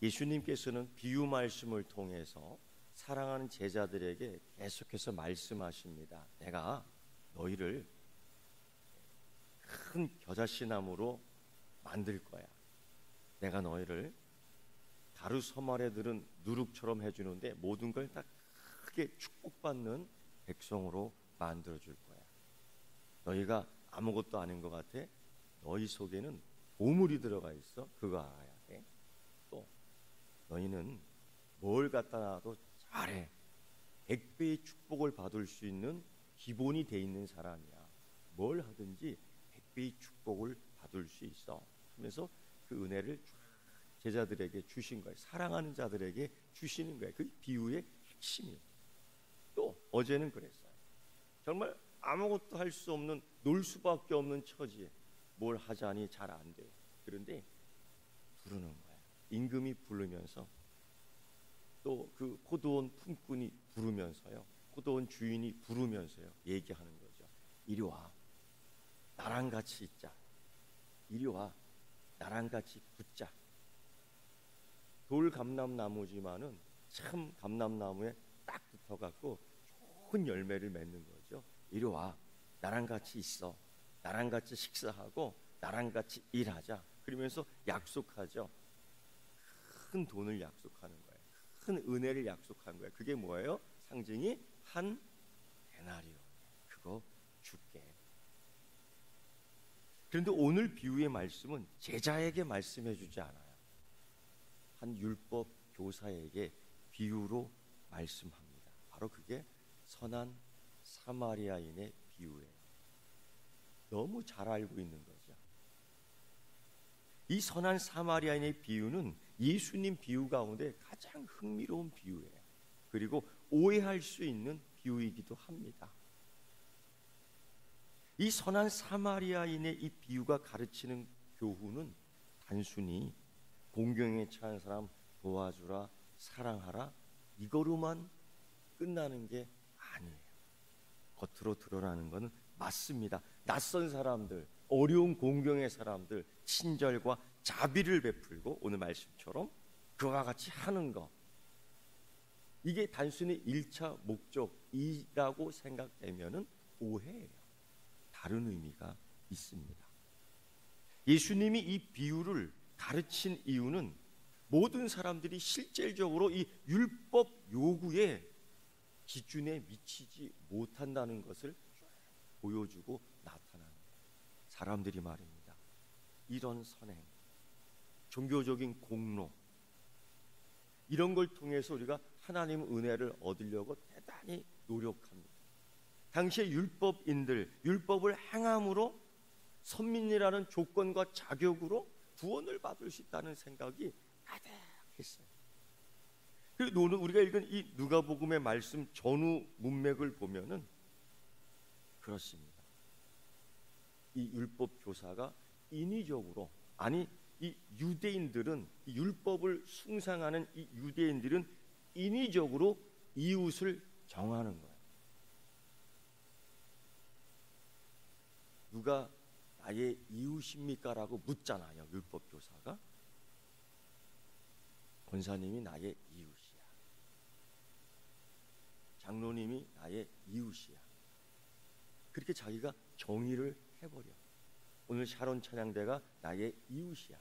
예수님께서는 비유 말씀을 통해서 사랑하는 제자들에게 계속해서 말씀하십니다. 내가 너희를 큰 겨자씨나무로 만들 거야. 내가 너희를 가루서말에 들은 누룩처럼 해주는데 모든 걸 다 크게 축복받는 백성으로 만들어줄 거야. 너희가 아무것도 아닌 것 같아? 너희 속에는 보물이 들어가 있어. 그거 알아야 돼. 또 너희는 뭘 갖다 놔도 잘해. 100배의 축복을 받을 수 있는 기본이 돼 있는 사람이야. 뭘 하든지 100배의 축복을 받을 수 있어. 하면서 그 은혜를 제자들에게 주신 거예요. 사랑하는 자들에게 주시는 거예요. 그 비유의 핵심이에요. 또 어제는 그랬어요. 정말 아무것도 할 수 없는, 놀 수밖에 없는 처지에 뭘 하자니 잘 안 돼요. 그런데 부르는 거예요. 임금이 부르면서, 또 그 포도원 품꾼이 부르면서요, 포도원 주인이 부르면서요, 얘기하는 거죠. 이리 와, 나랑 같이 있자. 이리 와, 나랑 같이 붙자. 돌 감람나무지만은 참 감람나무에 딱 붙어갖고 좋은 열매를 맺는 거죠. 이리 와, 나랑 같이 있어. 나랑 같이 식사하고 나랑 같이 일하자. 그러면서 약속하죠. 큰 돈을 약속하는 거예요. 큰 은혜를 약속하는 거예요. 그게 뭐예요? 상징이 한 데나리온. 그거 줄게. 그런데 오늘 비유의 말씀은 제자에게 말씀해 주지 않아요. 한 율법 교사에게 비유로 말씀합니다. 바로 그게 선한 사마리아인의 비유예요. 너무 잘 알고 있는 거죠. 이 선한 사마리아인의 비유는 예수님 비유 가운데 가장 흥미로운 비유예요. 그리고 오해할 수 있는 비유이기도 합니다. 이 선한 사마리아인의 이 비유가 가르치는 교훈은 단순히 공경에 처한 사람 도와주라, 사랑하라, 이거로만 끝나는 게 아니에요. 겉으로 드러나는 것은 맞습니다. 낯선 사람들, 어려운 공경의 사람들, 친절과 자비를 베풀고 오늘 말씀처럼 그와 같이 하는 것, 이게 단순히 1차 목적이라고 생각되면은 오해예요. 다른 의미가 있습니다. 예수님이 이 비유를 가르친 이유는 모든 사람들이 실질적으로 이 율법 요구의 기준에 미치지 못한다는 것을 보여주고 나타나는 거예요. 사람들이 말입니다. 이런 선행, 종교적인 공로, 이런 걸 통해서 우리가 하나님 은혜를 얻으려고 대단히 노력합니다. 당시의 율법인들, 율법을 행함으로 선민이라는 조건과 자격으로 구원을 받을 수 있다는 생각이 가득했어요. 그리고 우리가 읽은 이 누가복음의 말씀 전후 문맥을 보면은 그렇습니다. 이 율법 교사가 인위적으로, 아니 이 유대인들은, 이 율법을 숭상하는 이 유대인들은 인위적으로 이웃을 정하는 거예요. 누가 나의 이웃입니까? 라고 묻잖아요. 율법 교사가. 권사님이 나의 이웃이야. 장로님이 나의 이웃이야. 그렇게 자기가 정의를 해버려. 오늘 샤론 찬양대가 나의 이웃이야.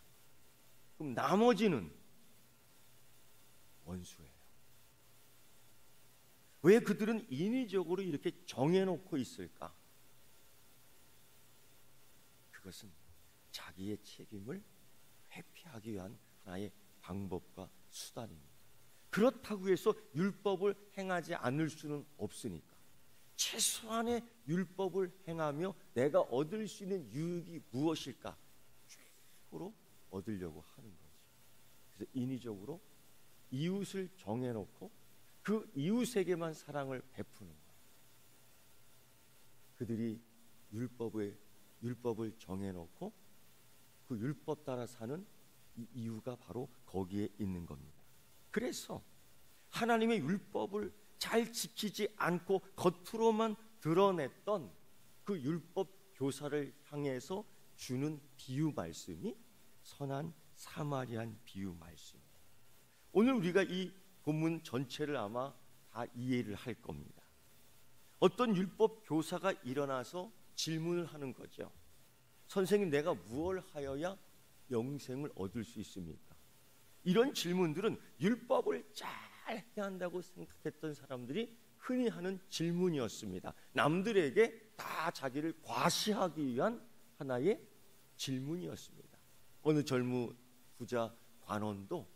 그럼 나머지는 원수예요. 왜 그들은 인위적으로 이렇게 정해놓고 있을까? 그것은 자기의 책임을 회피하기 위한 하나의 방법과 수단입니다. 그렇다고 해서 율법을 행하지 않을 수는 없으니까 최소한의 율법을 행하며 내가 얻을 수 있는 유익이 무엇일까? 최고로 얻으려고 하는 거죠. 그래서 인위적으로 이웃을 정해놓고 그 이웃에게만 사랑을 베푸는 거예요. 그들이 율법을 정해놓고 그 율법 따라 사는 이 이유가 바로 거기에 있는 겁니다. 그래서 하나님의 율법을 잘 지키지 않고 겉으로만 드러냈던 그 율법 교사를 향해서 주는 비유 말씀이 선한 사마리안 비유 말씀이에요. 오늘 우리가 이 본문 전체를 아마 다 이해를 할 겁니다. 어떤 율법 교사가 일어나서 질문을 하는 거죠. 선생님, 내가 무엇을 하여야 영생을 얻을 수 있습니까? 이런 질문들은 율법을 잘 해야 한다고 생각했던 사람들이 흔히 하는 질문이었습니다. 남들에게 다 자기를 과시하기 위한 하나의 질문이었습니다. 어느 젊은 부자 관원도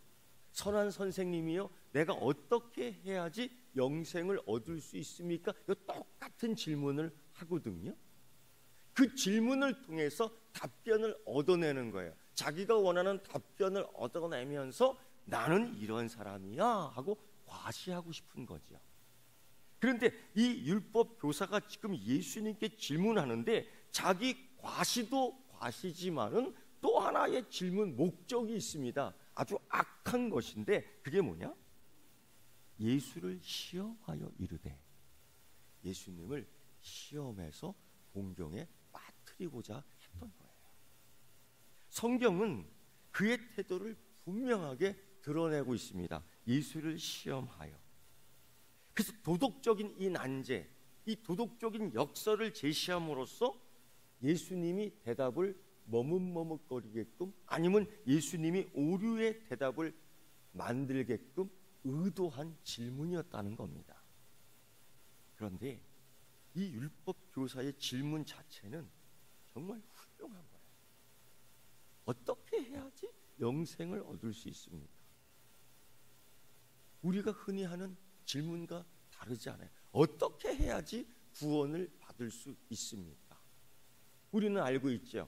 선한 선생님이요, 내가 어떻게 해야지 영생을 얻을 수 있습니까? 이 똑같은 질문을 하거든요. 그 질문을 통해서 답변을 얻어내는 거예요. 자기가 원하는 답변을 얻어내면서 나는 이런 사람이야 하고 과시하고 싶은 거죠. 그런데 이 율법 교사가 지금 예수님께 질문하는데 자기 과시도 과시지만은 또 하나의 질문 목적이 있습니다. 아주 악한 것인데 그게 뭐냐? 예수를 시험하여 이르되, 예수님을 시험해서 공경에 빠뜨리고자 했던 거예요. 성경은 그의 태도를 분명하게 드러내고 있습니다. 예수를 시험하여. 그래서 도덕적인 이 난제, 이 도덕적인 역설을 제시함으로써 예수님이 대답을 머뭇머뭇거리게끔, 아니면 예수님이 오류의 대답을 만들게끔 의도한 질문이었다는 겁니다. 그런데 이 율법 교사의 질문 자체는 정말 훌륭한 거예요. 어떻게 해야지 영생을 얻을 수 있습니까? 우리가 흔히 하는 질문과 다르지 않아요. 어떻게 해야지 구원을 받을 수 있습니까? 우리는 알고 있죠.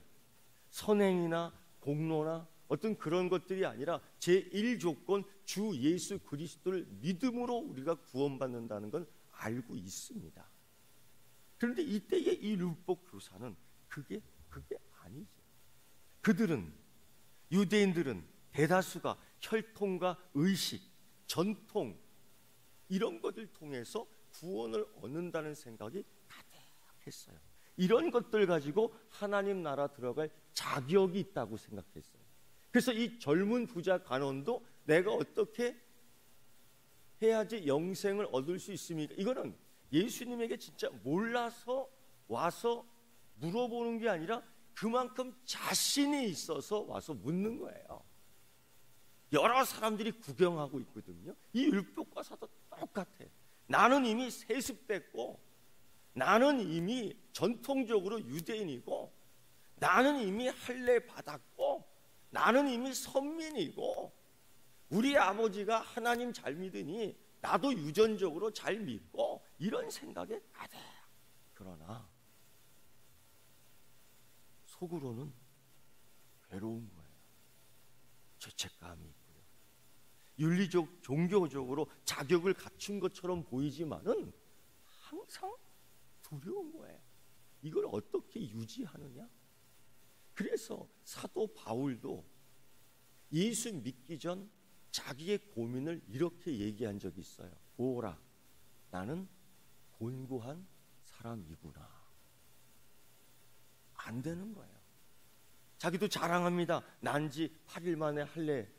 선행이나 공로나 어떤 그런 것들이 아니라 제1조건 주 예수 그리스도를 믿음으로 우리가 구원받는다는 건 알고 있습니다. 그런데 이때의 이 율법 교사는 그게 아니죠. 그들은, 유대인들은 대다수가 혈통과 의식, 전통 이런 것을 통해서 구원을 얻는다는 생각이 가득했어요. 이런 것들 가지고 하나님 나라 들어갈 자격이 있다고 생각했어요. 그래서 이 젊은 부자 관원도 내가 어떻게 해야지 영생을 얻을 수 있습니까? 이거는 예수님에게 진짜 몰라서 와서 물어보는 게 아니라 그만큼 자신이 있어서 와서 묻는 거예요. 여러 사람들이 구경하고 있거든요. 이 율법과사도 똑같아. 나는 이미 세습됐고, 나는 이미 전통적으로 유대인이고, 나는 이미 할례 받았고, 나는 이미 선민이고, 우리 아버지가 하나님 잘 믿으니 나도 유전적으로 잘 믿고, 이런 생각에 가득. 그러나 속으로는 괴로운 거예요. 죄책감이 있고요. 윤리적, 종교적으로 자격을 갖춘 것처럼 보이지만은 항상 두려운 거예요. 이걸 어떻게 유지하느냐? 그래서 사도 바울도 예수 믿기 전 자기의 고민을 이렇게 얘기한 적이 있어요. 보라, 나는 곤고한 사람이구나. 안 되는 거예요. 자기도 자랑합니다. 난지 8일 만에 할래.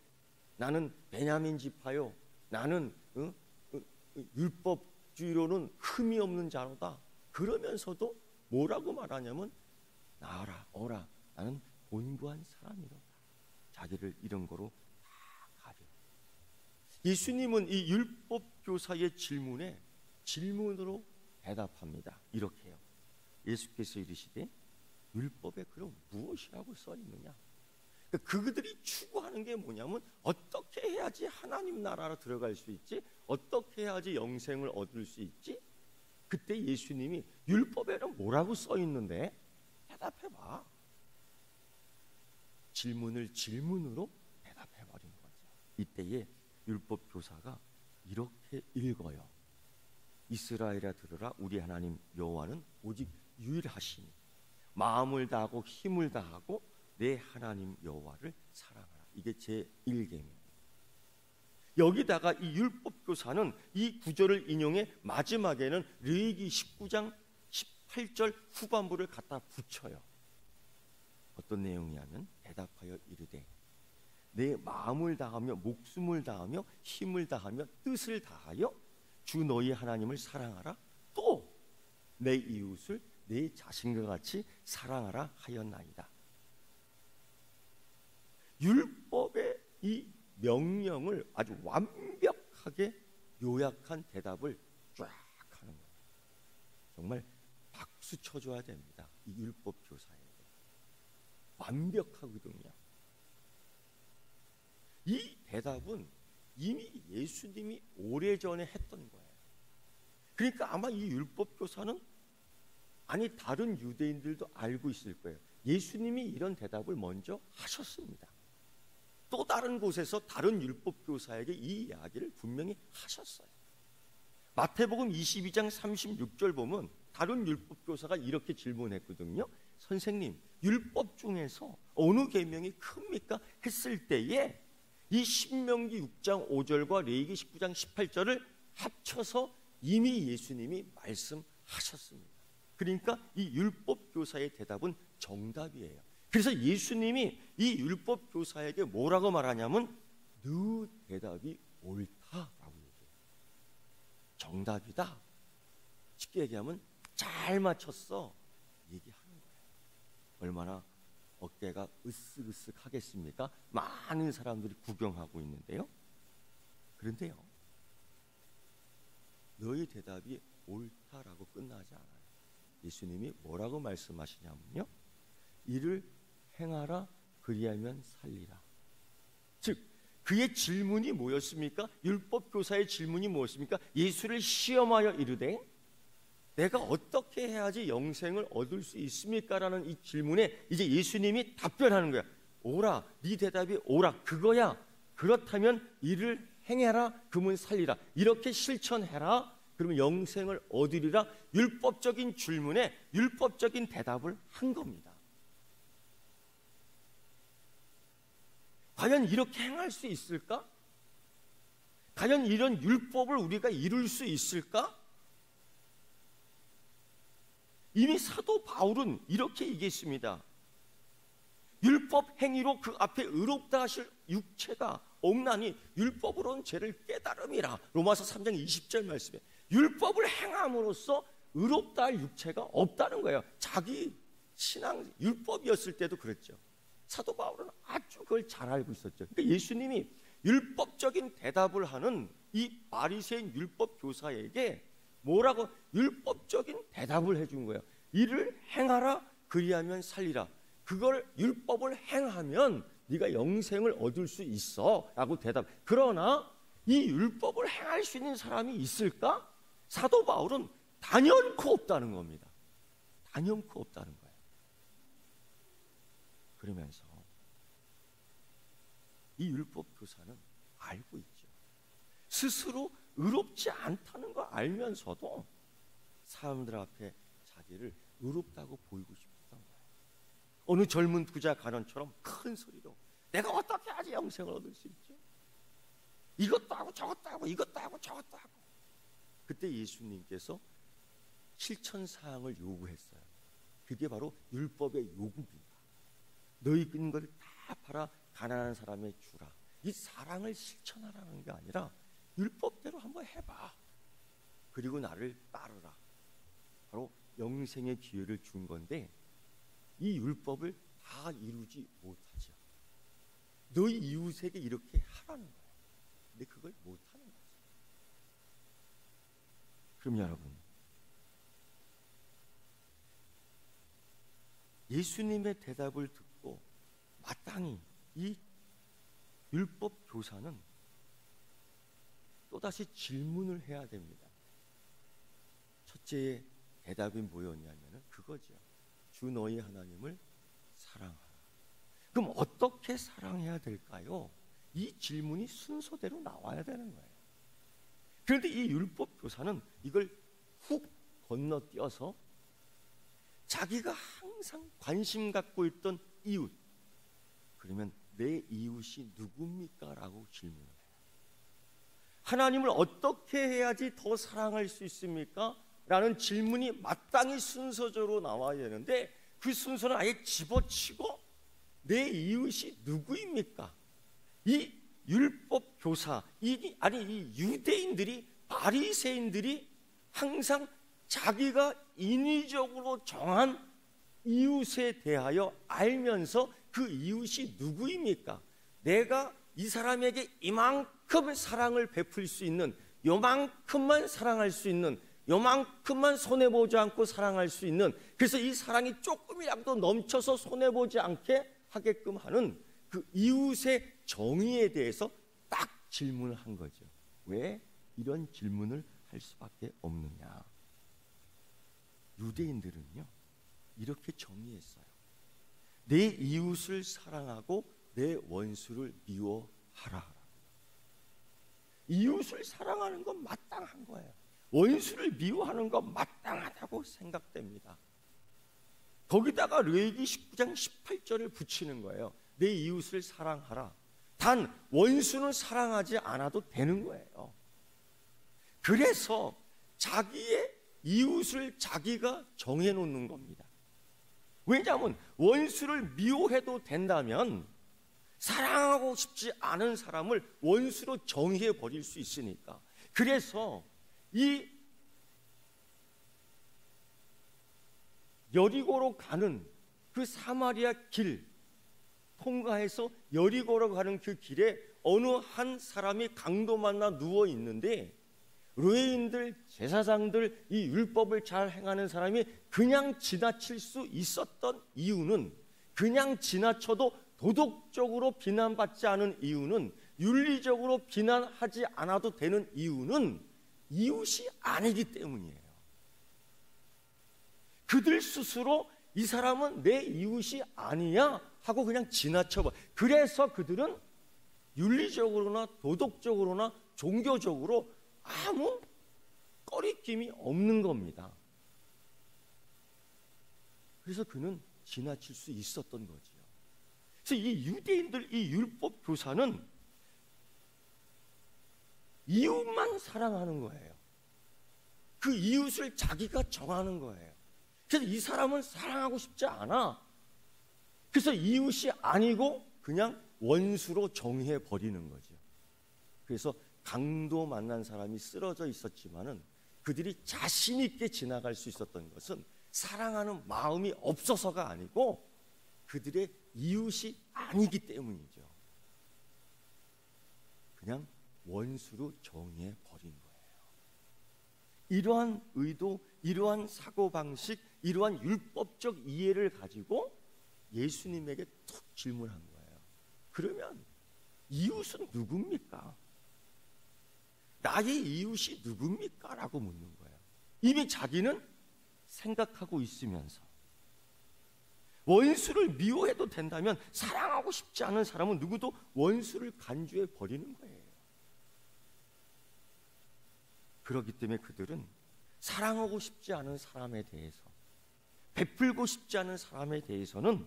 나는 베냐민 지파요. 나는 율법주의로는 흠이 없는 자로다. 그러면서도 뭐라고 말하냐면 나아라, 어라, 나는 곤고한 사람이로다. 자기를 이런 거로 다 가려. 예수님은 이 율법 교사의 질문에 질문으로 대답합니다. 이렇게요. 예수께서 이르시되 율법에 그럼 무엇이라고 써 있느냐? 그러니까 그들이 추구하는 게 뭐냐면 어떻게 해야지 하나님 나라로 들어갈 수 있지? 어떻게 해야지 영생을 얻을 수 있지? 그때 예수님이 율법에는 뭐라고 써 있는데? 대답해봐. 질문을 질문으로 대답해버린 거죠. 이때에 율법 교사가 이렇게 읽어요. 이스라엘아 들으라, 우리 하나님 여호와는 오직 유일하시니 마음을 다하고 힘을 다하고 내 하나님 여호와를 사랑하라. 이게 제1계명입니다. 여기다가 이 율법 교사는 이 구절을 인용해 마지막에는 레위기 19장 18절 후반부를 갖다 붙여요. 어떤 내용이냐면 대답하여 이르되 내 마음을 다하며 목숨을 다하며 힘을 다하며 뜻을 다하여 주 너희 하나님을 사랑하라. 또 내 이웃을 내 자신과 같이 사랑하라 하였나이다. 율법의 이 명령을 아주 완벽하게 요약한 대답을 쫙 하는 거예요. 정말 박수 쳐줘야 됩니다. 이 율법 교사에게. 완벽하거든요. 이 대답은 이미 예수님이 오래전에 했던 거예요. 그러니까 아마 이 율법 교사는, 아니 다른 유대인들도 알고 있을 거예요. 예수님이 이런 대답을 먼저 하셨습니다. 또 다른 곳에서 다른 율법 교사에게 이 이야기를 분명히 하셨어요. 마태복음 22장 36절 보면 다른 율법 교사가 이렇게 질문했거든요. 선생님, 율법 중에서 어느 계명이 큽니까? 했을 때에 이 신명기 6장 5절과 레위기 19장 18절을 합쳐서 이미 예수님이 말씀하셨습니다. 그러니까 이 율법 교사의 대답은 정답이에요. 그래서 예수님이 이 율법 교사에게 뭐라고 말하냐면 너 대답이 옳다라고 얘기해요. 정답이다. 쉽게 얘기하면 잘 맞췄어 얘기하는 거예요. 얼마나 어깨가 으쓱으쓱하겠습니까? 많은 사람들이 구경하고 있는데요. 그런데요, 너의 대답이 옳다라고 끝나지 않아요. 예수님이 뭐라고 말씀하시냐면요, 이를 행하라 그리하면 살리라. 즉 그의 질문이 뭐였습니까? 율법 교사의 질문이 무엇입니까? 예수를 시험하여 이르되 내가 어떻게 해야지 영생을 얻을 수 있습니까? 라는 이 질문에 이제 예수님이 답변하는 거야. 오라, 네 대답이 오라, 그거야. 그렇다면 이를 행해라, 그러면 살리라. 이렇게 실천해라, 그러면 영생을 얻으리라. 율법적인 질문에 율법적인 대답을 한 겁니다. 과연 이렇게 행할 수 있을까? 과연 이런 율법을 우리가 이룰 수 있을까? 이미 사도 바울은 이렇게 얘기했습니다. 율법 행위로 그 앞에 의롭다 하실 육체가 없나니 율법으로는 죄를 깨달음이라. 로마서 3장 20절 말씀에 율법을 행함으로써 의롭다 할 육체가 없다는 거예요. 자기 신앙 율법이었을 때도 그랬죠. 사도 바울은 아주 그걸 잘 알고 있었죠. 그러니까 예수님이 율법적인 대답을 하는 이 바리새인 율법 교사에게 뭐라고 율법적인 대답을 해준 거예요. 이를 행하라 그리하면 살리라. 그걸 율법을 행하면 네가 영생을 얻을 수 있어 라고 대답. 그러나 이 율법을 행할 수 있는 사람이 있을까? 사도 바울은 단연코 없다는 겁니다. 단연코 없다는 거예요. 그러면서 이 율법 교사는 알고 있죠. 스스로 의롭지 않다는 거 알면서도 사람들 앞에 자기를 의롭다고 보이고 싶었던 거예요. 어느 젊은 부자 간원처럼 큰 소리로 내가 어떻게 하지 영생을 얻을 수 있죠? 이것도 하고 저것도 하고 이것도 하고 저것도 하고. 그때 예수님께서 실천사항을 요구했어요. 그게 바로 율법의 요구입니다. 너희 있는 걸 다 팔아 가난한 사람에 주라. 이 사랑을 실천하라는 게 아니라 율법대로 한번 해봐. 그리고 나를 따르라. 바로 영생의 기회를 준 건데 이 율법을 다 이루지 못하죠. 너희 이웃에게 이렇게 하라는 거예요. 근데 그걸 못하는 거죠. 그럼 여러분, 예수님의 대답을 듣고 마땅히 이 율법 교사는 또다시 질문을 해야 됩니다. 첫째의 대답이 뭐였냐면 그거죠. 주 너희 하나님을 사랑하라. 그럼 어떻게 사랑해야 될까요? 이 질문이 순서대로 나와야 되는 거예요. 그런데 이 율법 교사는 이걸 훅 건너뛰어서 자기가 항상 관심 갖고 있던 이웃, 그러면 내 이웃이 누굽니까? 라고 질문을 해요. 하나님을 어떻게 해야지 더 사랑할 수 있습니까? 라는 질문이 마땅히 순서적으로 나와야 되는데 그 순서는 아예 집어치고 내 이웃이 누구입니까? 이 율법 교사, 이 유대인들이, 바리새인들이 항상 자기가 인위적으로 정한 이웃에 대하여 알면서 그 이웃이 누구입니까? 내가 이 사람에게 이만큼 사랑을 베풀 수 있는, 요만큼만 사랑할 수 있는, 요만큼만 손해보지 않고 사랑할 수 있는, 그래서 이 사랑이 조금이라도 넘쳐서 손해보지 않게 하게끔 하는 그 이웃의 정의에 대해서 딱 질문을 한 거죠. 왜 이런 질문을 할 수밖에 없느냐? 유대인들은요, 이렇게 정의했어요. 내 이웃을 사랑하고 내 원수를 미워하라. 이웃을 사랑하는 건 마땅한 거예요. 원수를 미워하는 건 마땅하다고 생각됩니다. 거기다가 레위기 19장 18절을 붙이는 거예요. 내 이웃을 사랑하라. 단 원수는 사랑하지 않아도 되는 거예요. 그래서 자기의 이웃을 자기가 정해놓는 겁니다. 왜냐하면 원수를 미워해도 된다면 사랑하고 싶지 않은 사람을 원수로 정의해버릴 수 있으니까. 그래서 이 여리고로 가는 그 사마리아 길 통과해서 여리고로 가는 그 길에 어느 한 사람이 강도 만나 누워 있는데, 레위인들, 제사장들, 이 율법을 잘 행하는 사람이 그냥 지나칠 수 있었던 이유는, 그냥 지나쳐도 도덕적으로 비난받지 않은 이유는, 윤리적으로 비난하지 않아도 되는 이유는 이웃이 아니기 때문이에요. 그들 스스로 이 사람은 내 이웃이 아니야 하고 그냥 지나쳐봐. 그래서 그들은 윤리적으로나 도덕적으로나 종교적으로 아무 꺼리낌이 없는 겁니다. 그래서 그는 지나칠 수 있었던 거지요. 그래서 이 유대인들, 이 율법 교사는 이웃만 사랑하는 거예요. 그 이웃을 자기가 정하는 거예요. 그래서 이 사람은 사랑하고 싶지 않아. 그래서 이웃이 아니고 그냥 원수로 정의해 버리는 거죠. 그래서 강도 만난 사람이 쓰러져 있었지만은 그들이 자신 있게 지나갈 수 있었던 것은 사랑하는 마음이 없어서가 아니고 그들의 이웃이 아니기 때문이죠. 그냥 원수로 정의해 버린 거예요. 이러한 의도, 이러한 사고방식, 이러한 율법적 이해를 가지고 예수님에게 툭 질문한 거예요. 그러면 이웃은 누굽니까? 나의 이웃이 누굽니까? 라고 묻는 거예요. 이미 자기는 생각하고 있으면서 원수를 미워해도 된다면 사랑하고 싶지 않은 사람은 누구도 원수를 간주해 버리는 거예요. 그렇기 때문에 그들은 사랑하고 싶지 않은 사람에 대해서, 베풀고 싶지 않은 사람에 대해서는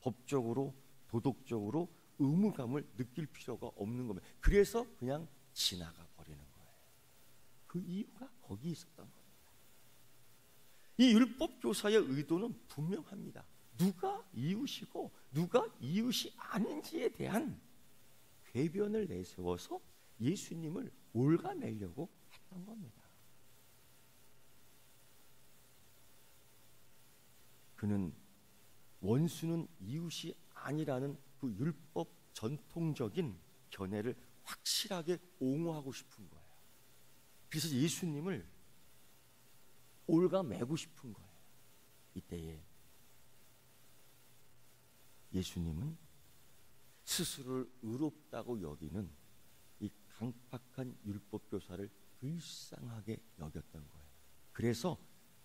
법적으로, 도덕적으로 의무감을 느낄 필요가 없는 겁니다. 그래서 그냥 지나가 버리는 거예요. 그 이유가 거기 있었던 겁니다. 이 율법 교사의 의도는 분명합니다. 누가 이웃이고 누가 이웃이 아닌지에 대한 궤변을 내세워서 예수님을 올가매려고 했던 겁니다. 그는 원수는 이웃이 아니라는 그 율법 전통적인 견해를 확실하게 옹호하고 싶은 거예요. 그래서 예수님을 올가매고 싶은 거예요. 이때에 예수님은 스스로를 의롭다고 여기는 이 강팍한 율법교사를 불쌍하게 여겼던 거예요. 그래서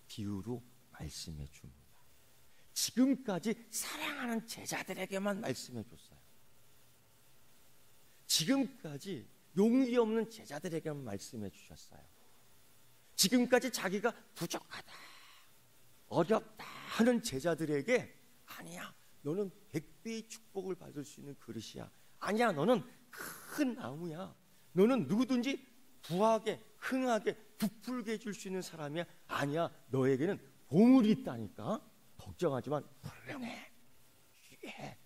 비유로 말씀해 줍니다. 지금까지 사랑하는 제자들에게만 말씀해 줬어요. 지금까지 용기 없는 제자들에게만 말씀해 주셨어요. 지금까지 자기가 부족하다, 어렵다 하는 제자들에게 아니야, 너는 100배의 축복을 받을 수 있는 그릇이야. 아니야, 너는 큰 나무야. 너는 누구든지 부하게, 흥하게, 부풀게 해줄 수 있는 사람이야. 아니야, 너에게는 보물이 있다니까. 걱정하지만 훌륭해, 귀해,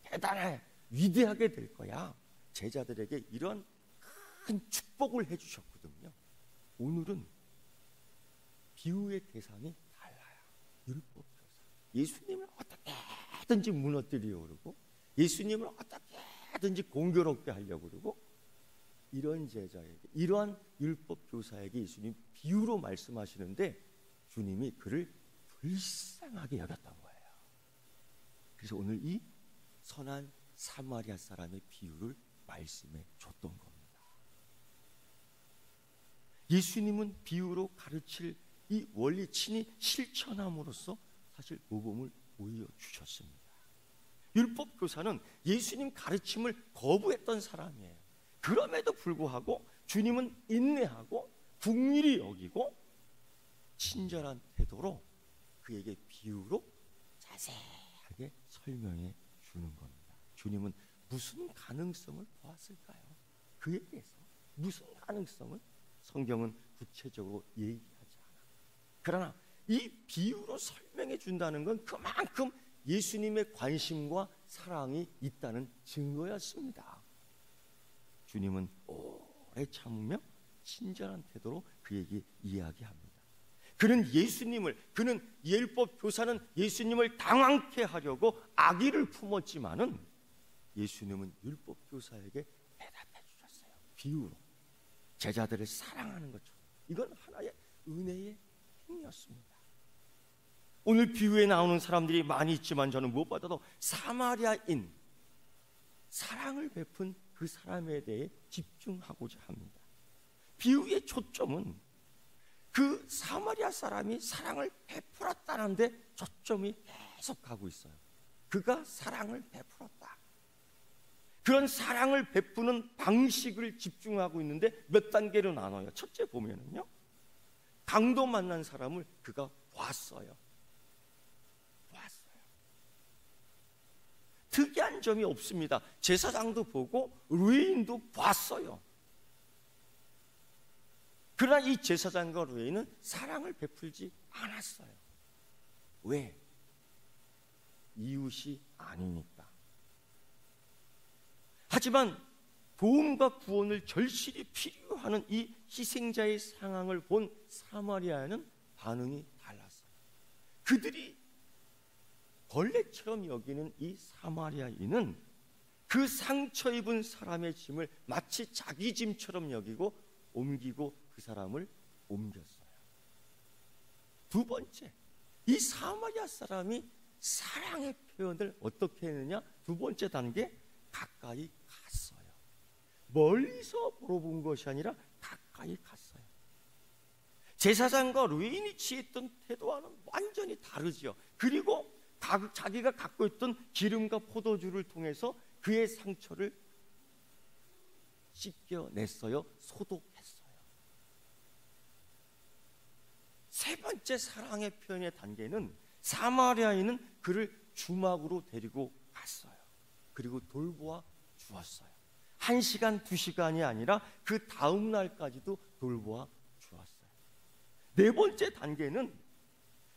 대단해, 위대하게 될 거야. 제자들에게 이런 큰 축복을 해주셨거든요. 오늘은 비유의 대상이 달라요. 율법 교사. 예수님을 어떻게든지 무너뜨리려고 그러고, 예수님을 어떻게든지 공교롭게 하려고 그러고, 이런 제자에게, 이러한 율법 교사에게 예수님 비유로 말씀하시는데 주님이 그를 불쌍하게 여겼던 거예요. 그래서 오늘 이 선한 사마리아 사람의 비유를 말씀해 줬던 겁니다. 예수님은 비유로 가르칠 이 원리 친히 실천함으로써 사실 복음을 보여주셨습니다. 율법 교사는 예수님 가르침을 거부했던 사람이에요. 그럼에도 불구하고 주님은 인내하고 긍휼히 여기고 친절한 태도로 그에게 비유로 자세하게 설명해 주는 겁니다. 주님은 무슨 가능성을 보았을까요? 그에 대해서 무슨 가능성을 성경은 구체적으로 얘기하지 않아. 그러나 이 비유로 설명해 준다는 건 그만큼 예수님의 관심과 사랑이 있다는 증거였습니다. 주님은 오래 참으며 친절한 태도로 그에게 이야기합니다. 그는 율법 교사는 예수님을 당황케 하려고 악의를 품었지만은 예수님은 율법 교사에게 대답해 주셨어요. 비유로 제자들을 사랑하는 것처럼. 이건 하나의 은혜의 행위였습니다. 오늘 비유에 나오는 사람들이 많이 있지만 저는 무엇보다도 사마리아인, 사랑을 베푼 그 사람에 대해 집중하고자 합니다. 비유의 초점은 그 사마리아 사람이 사랑을 베풀었다는 데 초점이 계속 가고 있어요. 그가 사랑을 베풀었다. 그런 사랑을 베푸는 방식을 집중하고 있는데 몇 단계로 나눠요. 첫째 보면은요, 강도 만난 사람을 그가 봤어요. 특이한 점이 없습니다. 제사장도 보고 레위인도 봤어요. 그러나 이 제사장과 레위인은 사랑을 베풀지 않았어요. 왜? 이웃이 아니니까. 하지만 도움과 구원을 절실히 필요하는 이 희생자의 상황을 본 사마리아는 반응이 달랐어요. 그들이 벌레처럼 여기는 이 사마리아인은 그 상처 입은 사람의 짐을 마치 자기 짐처럼 여기고 옮기고 그 사람을 옮겼어요. 두 번째, 이 사마리아 사람이 사랑의 표현을 어떻게 했느냐? 두 번째 단계, 가까이 갔어요. 멀리서 보러본 것이 아니라 가까이 갔어요. 제사장과 레위인이 취했던 태도와는 완전히 다르죠. 그리고 자기가 갖고 있던 기름과 포도주를 통해서 그의 상처를 씻겨냈어요. 소독했어요. 세 번째 사랑의 표현의 단계는 사마리아인은 그를 주막으로 데리고 갔어요. 그리고 돌보아 주었어요. 1시간, 2시간이 아니라 그 다음 날까지도 돌보아 주었어요. 네 번째 단계는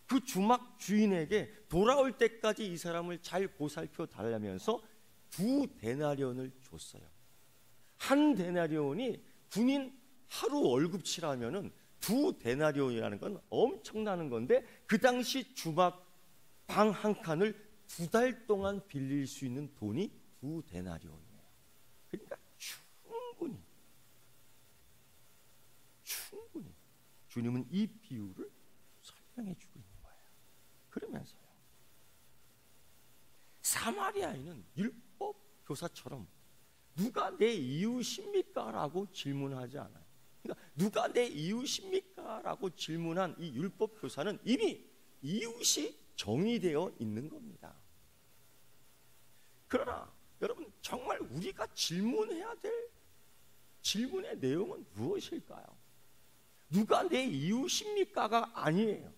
그 주막 주인에게 돌아올 때까지 이 사람을 잘 보살펴 달라면서 2데나리온을 줬어요. 1데나리온이 군인 하루 월급치라면은 2데나리온이라는 건 엄청나는 건데, 그 당시 주막 방 한 칸을 2달 동안 빌릴 수 있는 돈이 2데나리온이에요. 그러니까 충분히 주님은 이 비유를 설명해 주고 있는 거예요. 그러면서요, 사마리아인은 율법 교사처럼 누가 내 이웃입니까? 라고 질문하지 않아요. 그러니까 누가 내 이웃입니까? 라고 질문한 이 율법 교사는 이미 이웃이 정의되어 있는 겁니다. 그러나 여러분, 정말 우리가 질문해야 될 질문의 내용은 무엇일까요? 누가 내 이웃입니까가 아니에요.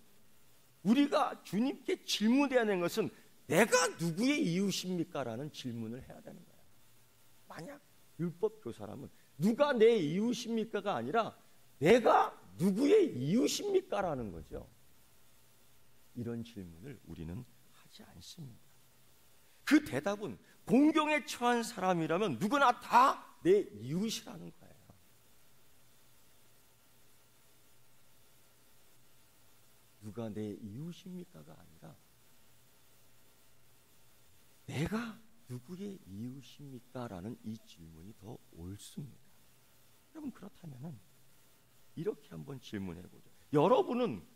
우리가 주님께 질문해야 하는 것은 내가 누구의 이웃입니까? 라는 질문을 해야 되는 거예요. 만약 율법 교사라면 누가 내 이웃입니까가 아니라 내가 누구의 이웃입니까? 라는 거죠. 이런 질문을 우리는 하지 않습니다. 그 대답은 공경에 처한 사람이라면 누구나 다 내 이웃이라는 거예요. 누가 내 이웃입니까가 아니라 내가 누구의 이웃입니까? 라는 이 질문이 더 옳습니다. 여러분, 그렇다면 이렇게 한번 질문해 보죠. 여러분은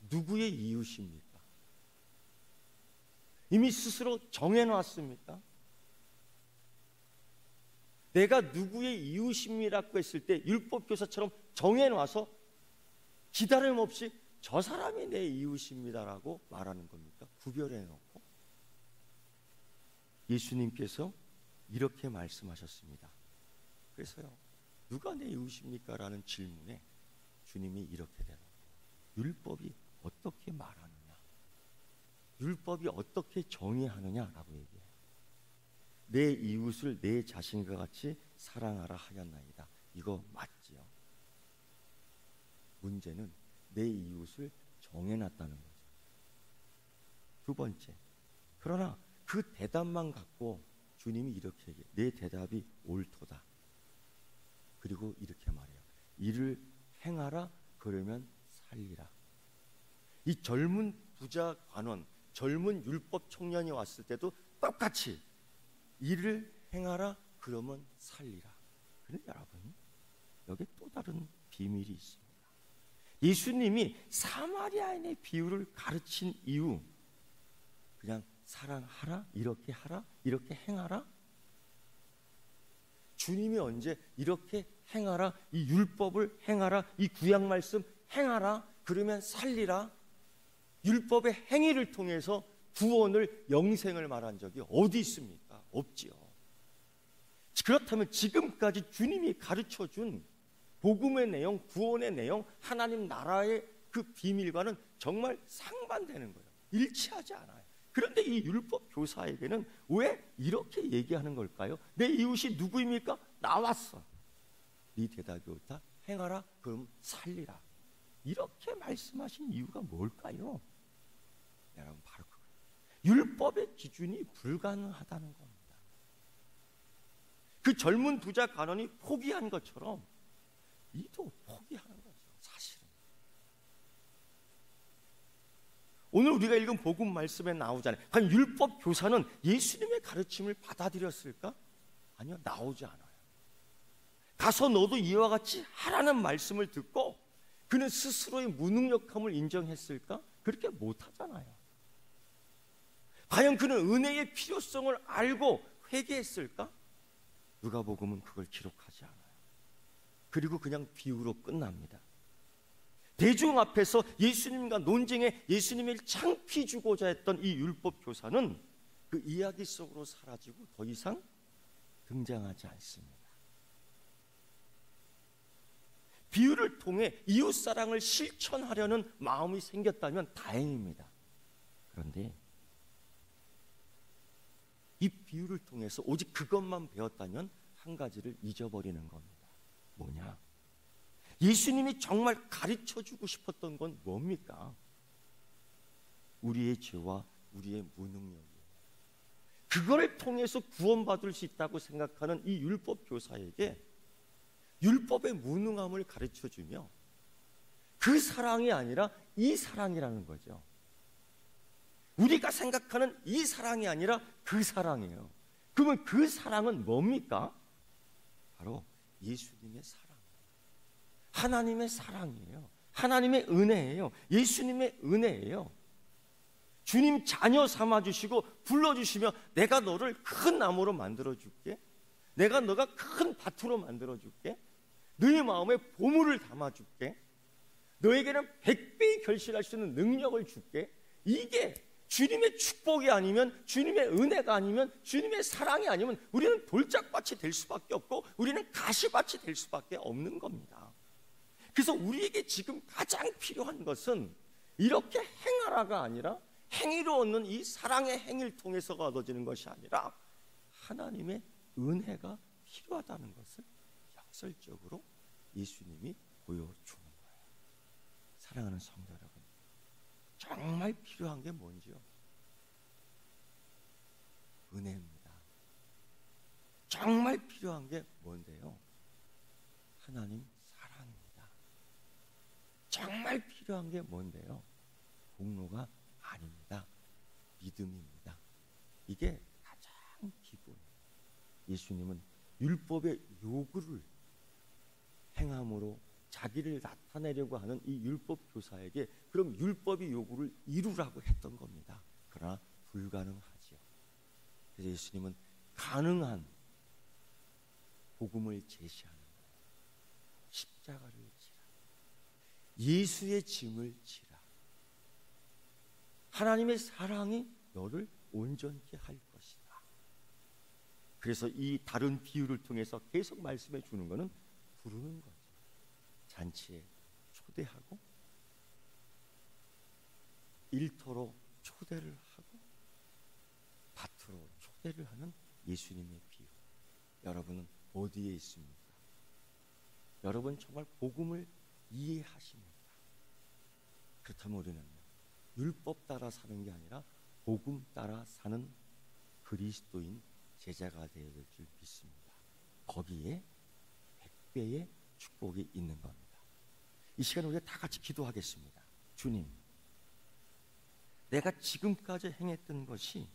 누구의 이웃입니까? 이미 스스로 정해놨습니까? 내가 누구의 이웃입니다라고 했을 때 율법교사처럼 정해놔서 기다림 없이 저 사람이 내 이웃입니다라고 말하는 겁니까? 구별해놓고. 예수님께서 이렇게 말씀하셨습니다. 그래서요, 누가 내 이웃입니까? 라는 질문에 주님이 이렇게 대답해요. 율법이 어떻게 말하느냐? 율법이 어떻게 정의하느냐라고 얘기해요. 내 이웃을 내 자신과 같이 사랑하라 하였나이다. 이거 맞지요? 문제는 내 이웃을 정해놨다는 거죠. 두 번째, 그러나 그 대답만 갖고 주님이 이렇게 얘기해요. 내 대답이 옳도다. 그리고 이렇게 말해요. 이를 행하라, 그러면 살리라. 이 젊은 부자 관원, 젊은 율법 청년이 왔을 때도 똑같이 이를 행하라, 그러면 살리라. 그런데 여러분, 여기 또 다른 비밀이 있습니다. 예수님이 사마리아인의 비유를 가르친 이유, 그냥 사랑하라, 이렇게 하라, 이렇게 행하라. 주님이 언제 이렇게 행하라, 이 율법을 행하라, 이 구약 말씀 행하라, 그러면 살리라, 율법의 행위를 통해서 구원을, 영생을 말한 적이 어디 있습니까? 없지요. 그렇다면 지금까지 주님이 가르쳐준 복음의 내용, 구원의 내용, 하나님 나라의 그 비밀과는 정말 상반되는 거예요. 일치하지 않아요. 그런데 이 율법 교사에게는 왜 이렇게 얘기하는 걸까요? 내 이웃이 누구입니까? 나왔어. 네 대답이 옳다. 행하라. 그럼 살리라. 이렇게 말씀하신 이유가 뭘까요? 여러분, 바로 그거예요. 율법의 기준이 불가능하다는 겁니다. 그 젊은 부자 간원이 포기한 것처럼 이도 포기하는 거죠. 사실은 오늘 우리가 읽은 복음 말씀에 나오잖아요. 과연 율법 교사는 예수님의 가르침을 받아들였을까? 아니요, 나오지 않아요. 가서 너도 이와 같이 하라는 말씀을 듣고 그는 스스로의 무능력함을 인정했을까? 그렇게 못하잖아요. 과연 그는 은혜의 필요성을 알고 회개했을까? 누가복음은 그걸 기록하지 않아요. 그리고 그냥 비유로 끝납니다. 대중 앞에서 예수님과 논쟁에 예수님을 창피 주고자 했던 이 율법 교사는 그 이야기 속으로 사라지고 더 이상 등장하지 않습니다. 비유를 통해 이웃사랑을 실천하려는 마음이 생겼다면 다행입니다. 그런데 이 비유를 통해서 오직 그것만 배웠다면 한 가지를 잊어버리는 겁니다. 뭐냐? 예수님이 정말 가르쳐주고 싶었던 건 뭡니까? 우리의 죄와 우리의 무능력이에요. 그걸 통해서 구원받을 수 있다고 생각하는 이 율법 교사에게 율법의 무능함을 가르쳐주며 그 사랑이 아니라 이 사랑이라는 거죠. 우리가 생각하는 이 사랑이 아니라 그 사랑이에요. 그러면 그 사랑은 뭡니까? 바로 예수님의 사랑, 하나님의 사랑이에요. 하나님의 은혜예요. 예수님의 은혜예요. 주님 자녀 삼아주시고 불러주시며 내가 너를 큰 나무로 만들어줄게, 내가 너가 큰 밭으로 만들어줄게, 너의 마음에 보물을 담아줄게, 너에게는 100배 결실할 수 있는 능력을 줄게. 이게 주님의 축복이 아니면, 주님의 은혜가 아니면, 주님의 사랑이 아니면 우리는 돌짝밭이 될 수밖에 없고 우리는 가시밭이 될 수밖에 없는 겁니다. 그래서 우리에게 지금 가장 필요한 것은 이렇게 행하라가 아니라 행위로 얻는 이 사랑의 행위를 통해서가 얻어지는 것이 아니라 하나님의 은혜가 필요하다는 것을 역설적으로 예수님이 보여주는 거예요. 사랑하는 성도 여러분, 정말 필요한 게 뭔지요? 은혜입니다. 정말 필요한 게 뭔데요? 하나님 사랑입니다. 정말 필요한 게 뭔데요? 공로가 아닙니다. 믿음입니다. 이게 가장 기본이에요. 예수님은 율법의 요구를 행함으로 자기를 나타내려고 하는 이 율법 교사에게 그럼 율법의 요구를 이루라고 했던 겁니다. 그러나 불가능하지요. 그래서 예수님은 가능한 복음을 제시하는 거예요. 십자가를 지라. 예수의 짐을 지라. 하나님의 사랑이 너를 온전케 할 것이다. 그래서 이 다른 비유를 통해서 계속 말씀해 주는 것은 부르는 거죠. 잔치에 초대하고 일터로 초대를 하고 밭으로 초대를 하는 예수님의 비유. 여러분은 어디에 있습니까? 여러분 정말 복음을 이해하십니까? 그렇다면 우리는 율법 따라 사는 게 아니라 복음 따라 사는 그리스도인 제자가 되어야 될 줄 믿습니다. 거기에 100배의 축복이 있는 겁니다. 이 시간에 우리가 다 같이 기도하겠습니다. 주님, 내가 지금까지 행했던 것이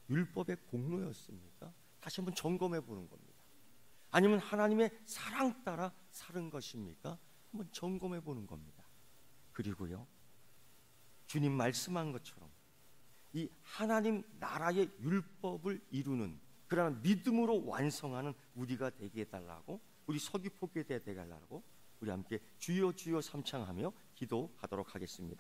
율법의 공로였습니까? 다시 한번 점검해 보는 겁니다. 아니면 하나님의 사랑 따라 사는 것입니까? 한번 점검해 보는 겁니다. 그리고요, 주님 말씀한 것처럼 이 하나님 나라의 율법을 이루는 그러나 믿음으로 완성하는 우리가 되게 해달라고, 우리 서귀포교회 되게 해달라고 우리 함께 주여 주여 삼창하며 기도하도록 하겠습니다.